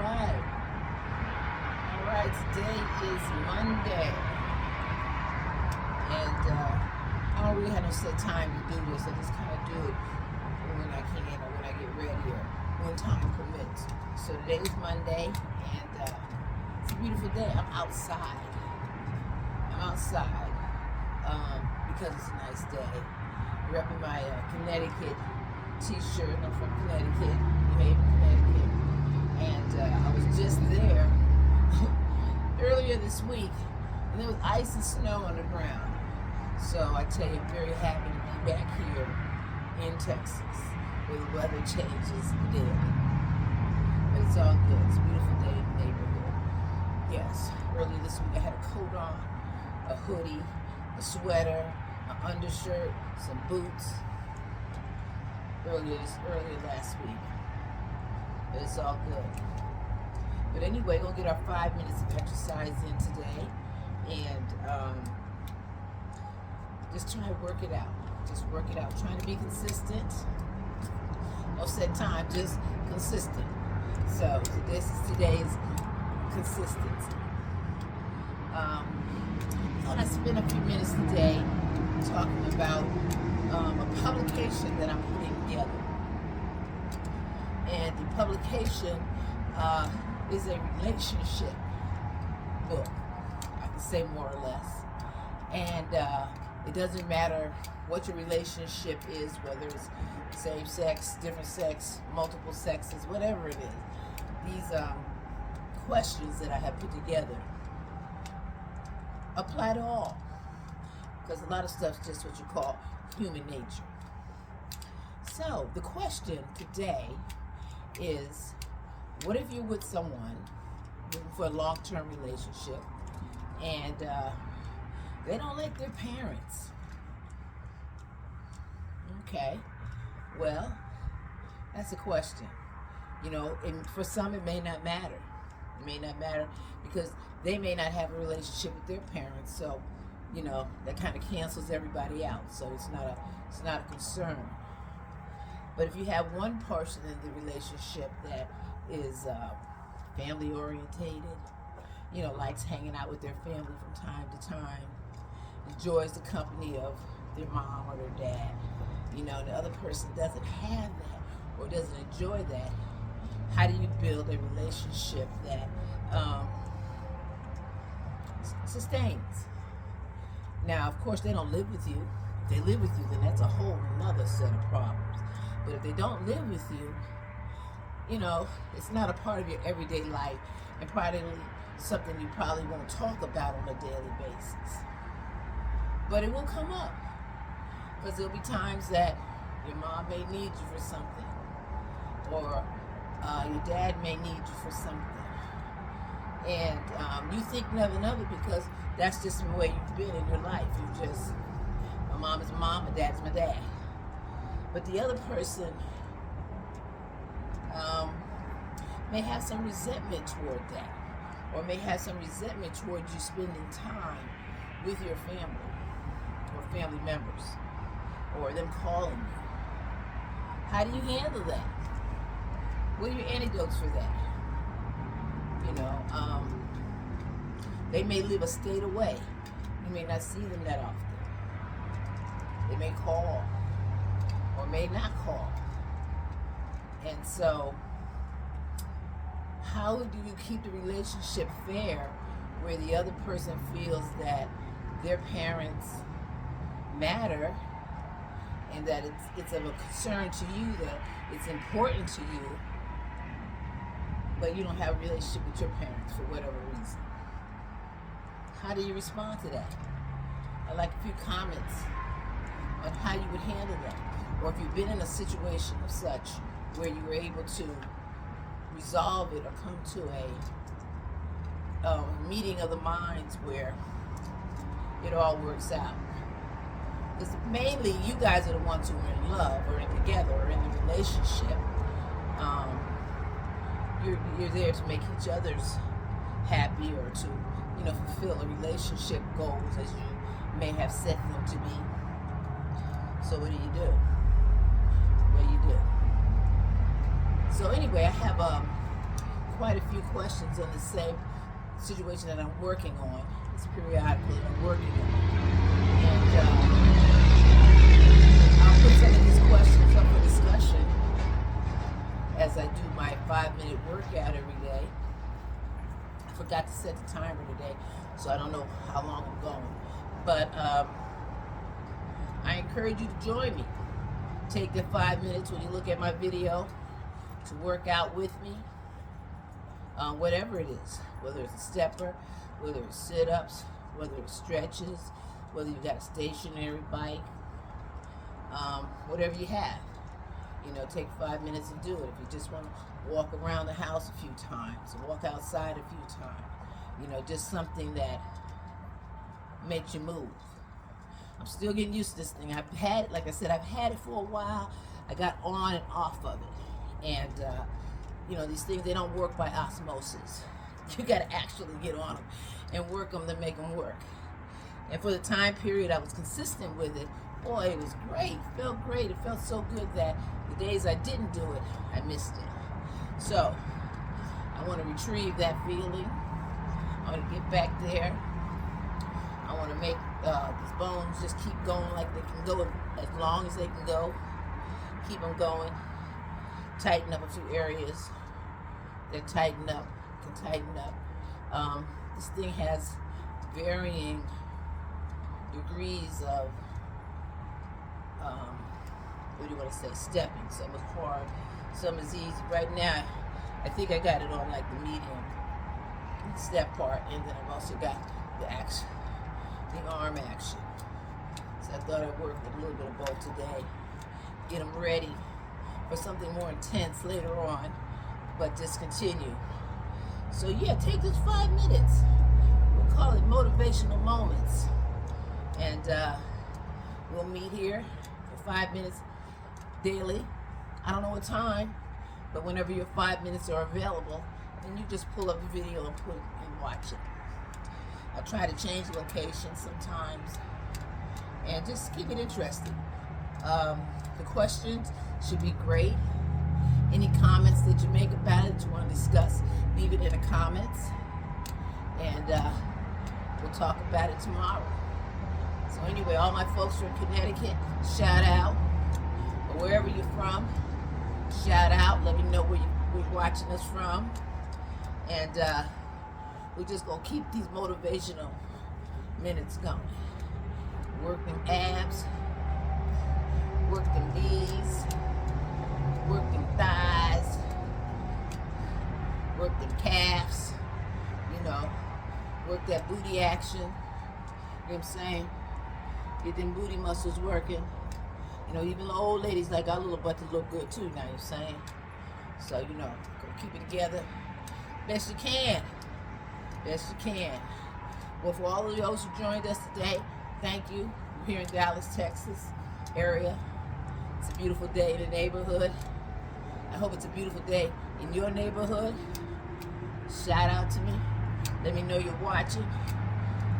right. All right. Today is Monday. And I don't really have no set time to do this. I just kind of do it when I can or when I get ready or when time permits. So today is Monday and it's a beautiful day. I'm outside. Because it's a nice day. Repping my Connecticut t-shirt. I'm from Connecticut, New Haven, Connecticut. And I was just there earlier this week, and there was ice and snow on the ground. So I tell you, I'm very happy to be back here in Texas, where the weather changes daily. But it's all good. It's a beautiful day in the neighborhood. Yes, earlier this week I had a coat on, a hoodie, a sweater, an undershirt, some boots. Earlier last week. But it's all good. But anyway, we're going to get our 5 minutes of exercise in today. And just try to work it out. Just work it out. Trying to be consistent. No set time, just consistent. So this is today's consistency. I thought I'd spend a few minutes today talking about a publication that I'm putting together. And the publication is a relationship book, I can say more or less. And it doesn't matter what your relationship is, whether it's same sex, different sex, multiple sexes, whatever it is. These questions that I have put together apply to all. Because a lot of stuff's just what you call human nature. So, the question today is, what if you're with someone for a long-term relationship and they don't like their parents? Okay, well, that's a question. You know, and for some it may not matter. It may not matter because they may not have a relationship with their parents, so you know, that kind of cancels everybody out. So it's not a concern. But if you have one person in the relationship that is family orientated, you know, likes hanging out with their family from time to time, enjoys the company of their mom or their dad, you know, the other person doesn't have that or doesn't enjoy that, how do you build a relationship that sustains? Now, of course, they don't live with you. If they live with you, then that's a whole nother set of problems. But if they don't live with you, you know, it's not a part of your everyday life and probably something you probably won't talk about on a daily basis. But it will come up because there'll be times that your mom may need you for something or your dad may need you for something. And you think nothing of it because that's just the way you've been in your life. You just, my mom is my mom, my dad's my dad. But the other person may have some resentment toward that, or may have some resentment toward you spending time with your family, or family members, or them calling you. How do you handle that? What are your antidotes for that? You know, they may live a state away. You may not see them that often. They may call or may not call. And so, how do you keep the relationship fair where the other person feels that their parents matter and that it's of a concern to you, that it's important to you, but you don't have a relationship with your parents for whatever reason? How do you respond to that? I'd like a few comments on how you would handle that. Or if you've been in a situation of such where you were able to resolve it or come to a meeting of the minds where it all works out. Because mainly you guys are the ones who are in love or in together or in the relationship. You're there to make each other's happy or to, you know, fulfill the relationship goals as you may have set them to be. So what do you do? What do you do? So anyway, I have quite a few questions on the same situation that I'm working on. It's periodically that I'm working on. And I'll put some of these questions up for discussion as I do my 5-minute workout every day. I forgot to set the timer today, so I don't know how long I'm going. But I encourage you to join me. Take the 5 minutes when you look at my video to work out with me. Whatever it is, whether it's a stepper, whether it's sit-ups, whether it's stretches, whether you've got a stationary bike, whatever you have. You know, take 5 minutes and do it. If you just want to walk around the house a few times, walk outside a few times, you know, just something that makes you move. I'm still getting used to this thing. I've had it, like I said, I've had it for a while. I got on and off of it. And, you know, these things, they don't work by osmosis. You got to actually get on them and work them to make them work. And for the time period I was consistent with it, boy, it was great. It felt great. It felt so good that the days I didn't do it, I missed it. So I want to retrieve that feeling. I want to get back there. I want to make these bones just keep going like they can go as long as they can go. Keep them going. Tighten up a few areas that tighten up, can tighten up. This thing has varying degrees of, what do you want to say, stepping. Some is hard, some is easy. Right now, I think I got it on like the medium step part, and then I've also got the action, the arm action. So I thought I'd work with a little bit of both today. Get them ready for something more intense later on, but just continue. So yeah, take this 5 minutes. We'll call it motivational moments. And we'll meet here for 5 minutes daily. I don't know what time, but whenever your 5 minutes are available, then you just pull up the video and put it and watch it. I try to change locations sometimes and just keep it interesting. The questions should be great. Any comments that you make about it, that you want to discuss, leave it in the comments. And we'll talk about it tomorrow. So anyway, all my folks from Connecticut, shout out. Or wherever you're from, shout out. Let me know where you're watching us from. And we're just going to keep these motivational minutes going. Work them abs, work them knees, work them thighs, work them calves, you know, work that booty action, you know what I'm saying? Get them booty muscles working. You know, even the old ladies like our little butt to look good too, now you know what I'm saying? So, you know, go keep it together best you can. Best you can. Well, for all of those who joined us today, thank you. We're here in Dallas, Texas area. It's a beautiful day in the neighborhood. I hope it's a beautiful day in your neighborhood. Shout out to me. Let me know you're watching,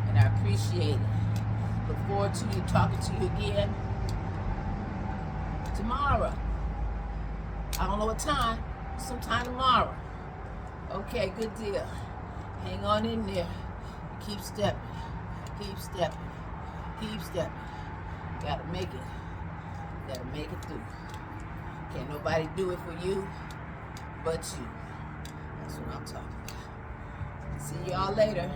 and I appreciate it. Look forward to you talking to you again tomorrow. I don't know what time. Sometime tomorrow. Okay, good deal. Hang on in there. Keep stepping. Keep stepping. Keep stepping. Gotta make it. Gotta make it through. Can't nobody do it for you but you. That's what I'm talking about. See y'all later.